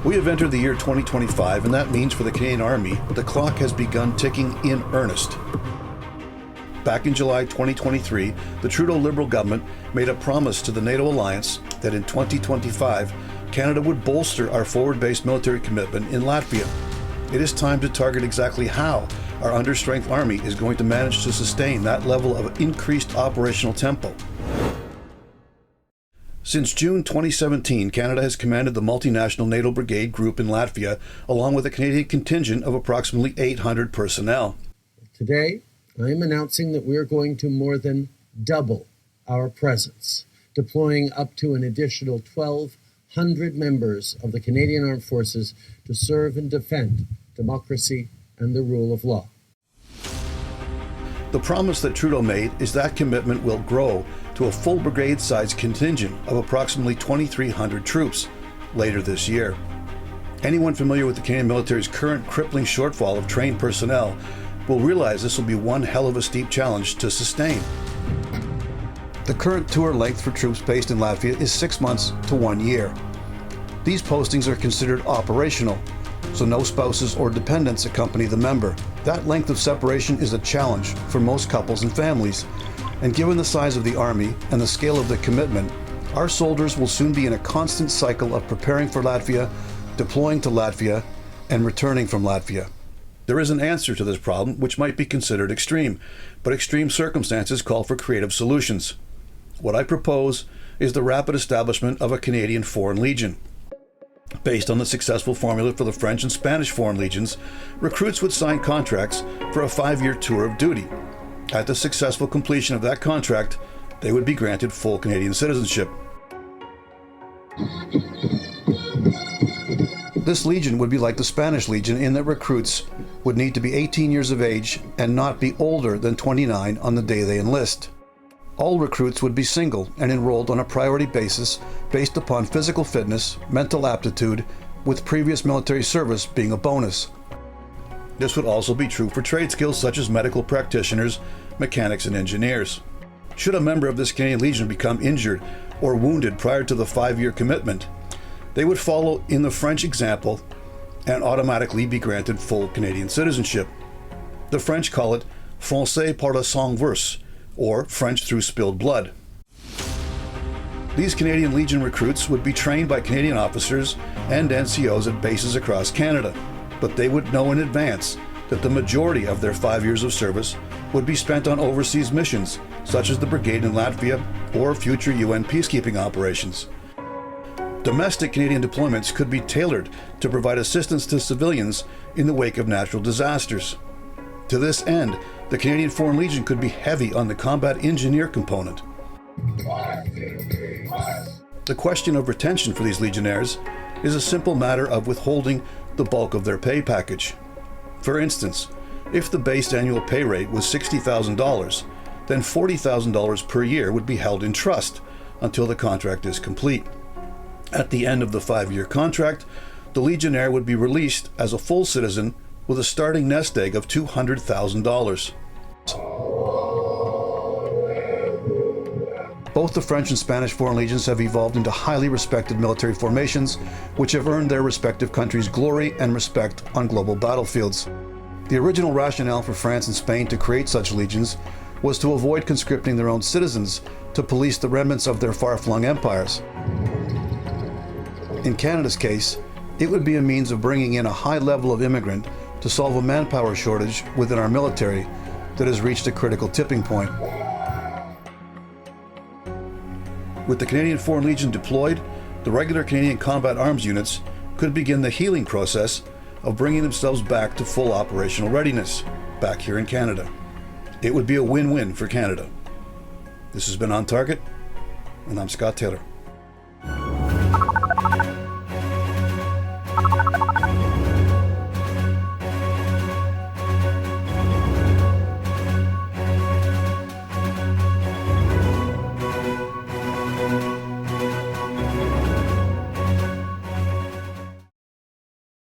We have entered the year 2025, and that means for the Canadian Army, the clock has begun ticking in earnest. Back in July 2023, the Trudeau Liberal government made a promise to the NATO alliance that in 2025, Canada would bolster our forward-based military commitment in Latvia. It is time to target exactly how our understrength Army is going to manage to sustain that level of increased operational tempo. Since June 2017, Canada has commanded the multinational NATO Brigade Group in Latvia, along with a Canadian contingent of approximately 800 personnel. Today, I am announcing that we are going to more than double our presence, deploying up to an additional 1,200 members of the Canadian Armed Forces to serve and defend democracy and the rule of law. The promise that Trudeau made is that commitment will grow to a full brigade-sized contingent of approximately 2,300 troops later this year. Anyone familiar with the Canadian military's current crippling shortfall of trained personnel will realize this will be one hell of a steep challenge to sustain. The current tour length for troops based in Latvia is 6 months to 1 year. These postings are considered operational, so no spouses or dependents accompany the member. That length of separation is a challenge for most couples and families, and given the size of the Army and the scale of the commitment, our soldiers will soon be in a constant cycle of preparing for Latvia, deploying to Latvia, and returning from Latvia. There is an answer to this problem which might be considered extreme, but extreme circumstances call for creative solutions. What I propose is the rapid establishment of a Canadian Foreign Legion. Based on the successful formula for the French and Spanish Foreign Legions, recruits would sign contracts for a 5-year tour of duty. At the successful completion of that contract, they would be granted full Canadian citizenship. This legion would be like the Spanish Legion in that recruits would need to be 18 years of age and not be older than 29 on the day they enlist. All recruits would be single and enrolled on a priority basis based upon physical fitness, mental aptitude, with previous military service being a bonus. This would also be true for trade skills such as medical practitioners, mechanics, and engineers. Should a member of this Canadian Legion become injured or wounded prior to the 5-year commitment, they would follow in the French example and automatically be granted full Canadian citizenship. The French call it Français par le sang versé, or French through spilled blood. These Canadian Legion recruits would be trained by Canadian officers and NCOs at bases across Canada, but they would know in advance that the majority of their 5 years of service would be spent on overseas missions, such as the Brigade in Latvia or future UN peacekeeping operations. Domestic Canadian deployments could be tailored to provide assistance to civilians in the wake of natural disasters. To this end, the Canadian Foreign Legion could be heavy on the combat engineer component. The question of retention for these legionnaires is a simple matter of withholding the bulk of their pay package. For instance, if the base annual pay rate was $60,000, then $40,000 per year would be held in trust until the contract is complete. At the end of the 5-year contract, the legionnaire would be released as a full citizen with a starting nest egg of $200,000. Both the French and Spanish Foreign Legions have evolved into highly respected military formations, which have earned their respective countries glory and respect on global battlefields. The original rationale for France and Spain to create such legions was to avoid conscripting their own citizens to police the remnants of their far-flung empires. In Canada's case, it would be a means of bringing in a high level of immigrant to solve a manpower shortage within our military that has reached a critical tipping point. With the Canadian Foreign Legion deployed, the regular Canadian Combat Arms units could begin the healing process of bringing themselves back to full operational readiness back here in Canada. It would be a win-win for Canada. This has been On Target, and I'm Scott Taylor.